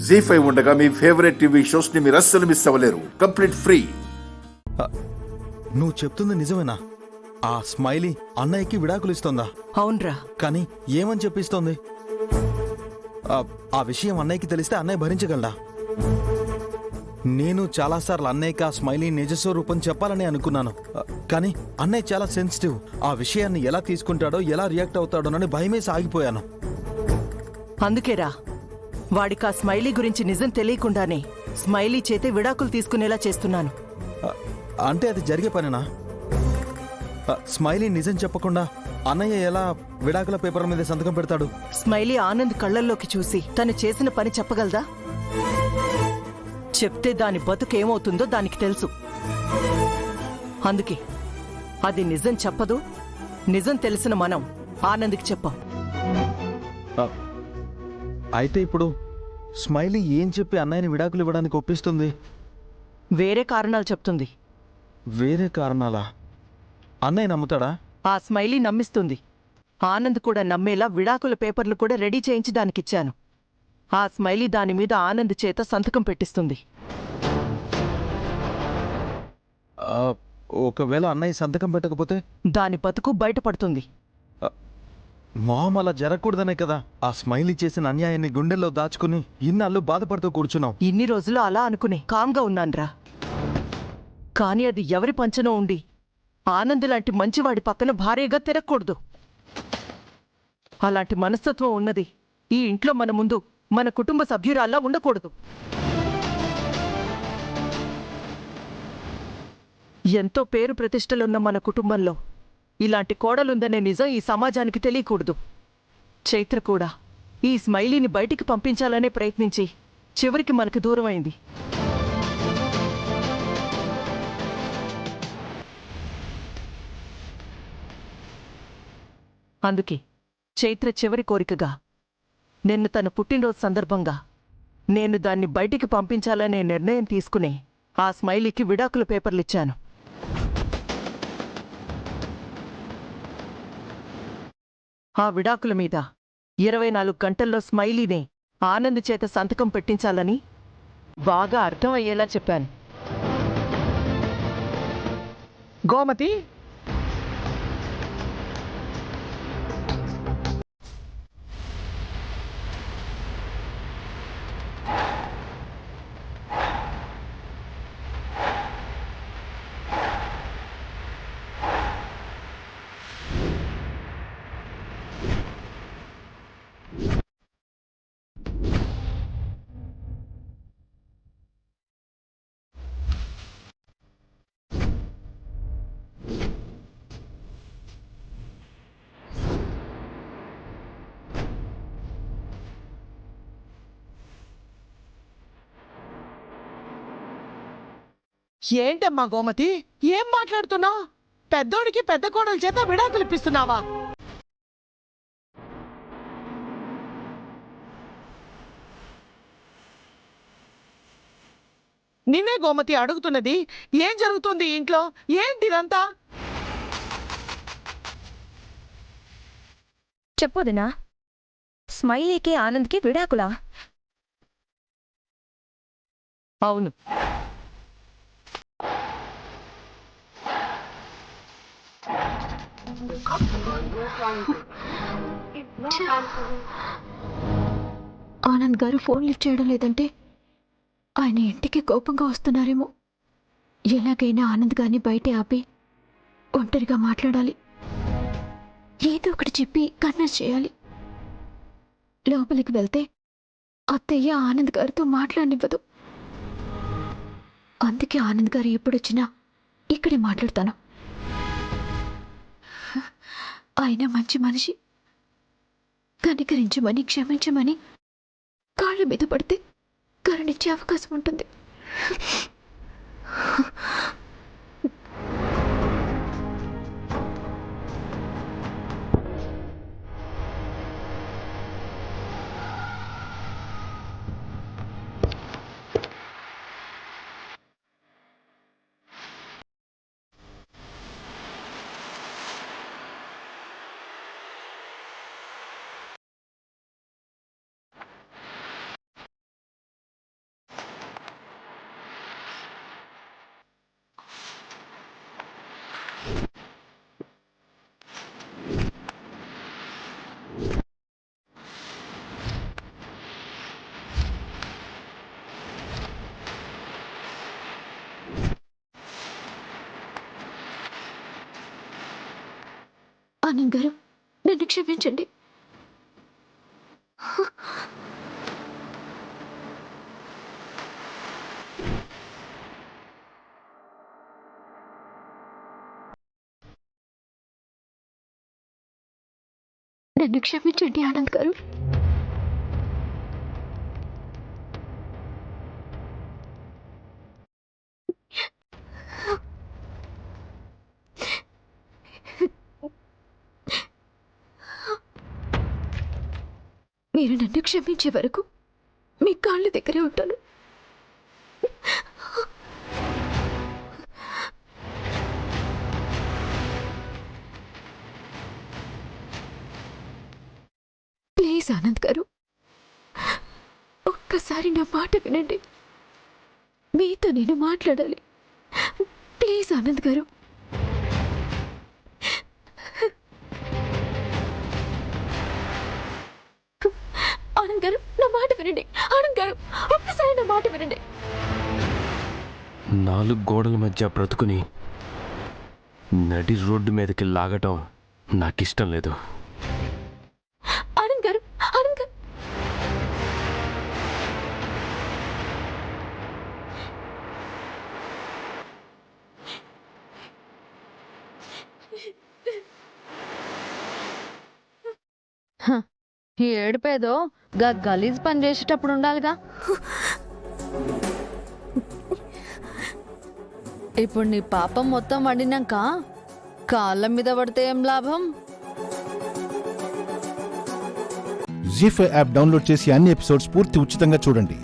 జీ5 ఉండగా మీ favourite TV shows ని మీరు అస్సలు మిస్ అవ్వలేరు. Complete free. నువ్వు చెప్తుంది నిజమేనా? ఆ స్మైలీ అన్నయ్యకి విడాకులు ఇస్తోందా? అవునరా. కానీ ఏమని చెప్పిస్తోంది? ఆ విషయం అన్నయ్యకి తెలిస్తే అన్నయ్య భరించగలడా? నేను చాలాసార్లు అన్నయ్యకి ఆ స్మైలీ నిజస్వరూపం చెప్పాలని అనుకున్నాను. కానీ అన్నయ్య చాలా సెన్సిటివ్. ఆ విషయాన్ని ఎలా తీసుకుంటాడో, ఎలా రియాక్ట్ అవుతాడోనని భయమేసి ఆగిపోయాను. అందుకేరా వాడికి ఆ స్మైలీ గురించి నిజం తెలియకుండానే స్మైలీ చేతే విడాకులు తీసుకునేలా చేస్తున్నాను. అంటే అది జరిగే పనేనా? స్మైలీ నిజం చెప్పకుండా అన్నయ్య ఎలా విడాకుల పేపర్ మీద సంతకం పెడతాడు? స్మైలీ ఆనంద్ కళ్ళల్లోకి చూసి తను చేసిన పని చెప్పగలదా? చెప్తే దాని బతుకేమవుతుందో దానికి తెలుసు. అందుకే అది నిజం చెప్పదు. నిజం తెలిసిన మనం ఆనంద్కి చెప్పాం. అయితే ఇప్పుడు స్మైలీ ఏం చెప్పి అన్నయ్యని విడాకులు ఇవ్వడానికి ఒప్పిస్తుంది? వేరే కారణాలు చెప్తుంది. వేరే కారణాలా? అన్నయ్య నమ్ముతాడా? ఆ స్మైలీ నమ్మిస్తుంది. ఆనంద్ కూడా నమ్మేలా విడాకుల పేపర్లు కూడా రెడీ చేయించి దానికిచ్చాను. ఆ స్మైలీ దాని మీద ఆనంద్ చేత సంతకం పెట్టిస్తుంది. ఒకవేళ అన్నయ్య సంతకం పెట్టకపోతే దాని బతుకు బయటపడుతుంది. మామ అలా జరగకూడదనే కదా ఆ స్మైలీ చేసిన అన్యాయాన్ని గుండెల్లో దాచుకుని ఇన్నాళ్ళు బాధపడుతూ కూర్చున్నావు. ఇన్ని రోజులు అలా అనుకునే కామ్గా ఉన్నాన్రా. కాని అది ఎవరి పంచనో ఉండి ఆనంద్ లాంటి మంచివాడి పక్కన భార్యగా తిరగకూడదు. అలాంటి మనస్తత్వం ఉన్నది ఈ ఇంట్లో మన ముందు మన కుటుంబ సభ్యురాల్లా ఉండకూడదు. ఎంతో పేరు ప్రతిష్టలున్న మన కుటుంబంలో ఇలాంటి కోడలుందనే నిజం ఈ సమాజానికి తెలియకూడదు. చైత్ర కూడా ఈ స్మైలీని బయటికి పంపించాలనే ప్రయత్నించి చివరికి మనకు దూరమైంది. అందుకే చైత్ర చివరి కోరికగా నిన్ను తన పుట్టినరోజు సందర్భంగా నేను దాన్ని బయటికి పంపించాలనే నిర్ణయం తీసుకునే ఆ స్మైలీకి విడాకుల పేపర్లిచ్చాను. ఆ విడాకుల మీద 24 గంటల్లో స్మైలీనే ఆనంద్ చేత సంతకం పెట్టించాలని బాగా అర్థమయ్యేలా చెప్పాను. గోమతి, ఏంటమ్మా గోమతి, ఏం మాట్లాడుతున్నావు? పెద్దోడికి పెద్ద కోడల చేత విడాకులు ఇప్పిస్తున్నావా? నిన్నే గోమతి అడుగుతున్నది. ఏం జరుగుతుంది ఇంట్లో? ఏంటిదంతా? చెప్పొదినా? స్మైలీకి ఆనంద్కి విడాకులా? అవును. ఆనంద్ గారు ఫోన్ లిఫ్ట్ చేయడం లేదంటే ఆయన ఇంటికి కోపంగా వస్తున్నారేమో. ఎలాగైనా ఆనంద్ గారిని బయటే ఆపి ఒంటరిగా మాట్లాడాలి. ఏదో ఒకటి చెప్పి కన్విన్స్ చేయాలి. లోపలికి వెళ్తే అత్తయ్య ఆనంద్ గారితో మాట్లాడనివ్వదు. అందుకే ఆనంద్ గారు ఎప్పుడొచ్చినా ఇక్కడే మాట్లాడతాను. ఆయన మంచి మనిషి. కనికరించమని, క్షమించమని కాళ్ళ మీద పడితే కరుణించే అవకాశం ఉంటుంది. ఆనంద్ గారు, నన్ను క్షమించండి. నన్ను క్షమించండి ఆనంద్ గారు. మీరు నన్ను క్షమించే వరకు మీ కాళ్ళ దగ్గరే ఉంటాను. ప్లీజ్ ఆనంద్ గారు, ఒక్కసారి నా మాట వినండి. మీతో నేను మాట్లాడాలి. ప్లీజ్ ఆనంద్ గారు. ఆనంద్ గారు, నా మాట వినండి. ఆనంద్ గారు, ఒక్కసారి నా మాట వినండి. 4 గోడల మధ్య బ్రతుకుని నడి రోడ్డు మీదకి లాగటం నాకిష్టం లేదు. ఆనంద్ గారు, ఆనంద్ గారు. ఈ ఏడుపేదో గలీజ్ పని చేసేటప్పుడు ఉండాలిగా. ఇప్పుడు నీ పాపం మొత్తం వండినాక కాళ్ళ మీద పడితే ఏం లాభం? జీ5 యాప్ డౌన్లోడ్ చేసి అన్ని ఎపిసోడ్స్ పూర్తి ఉచితంగా చూడండి.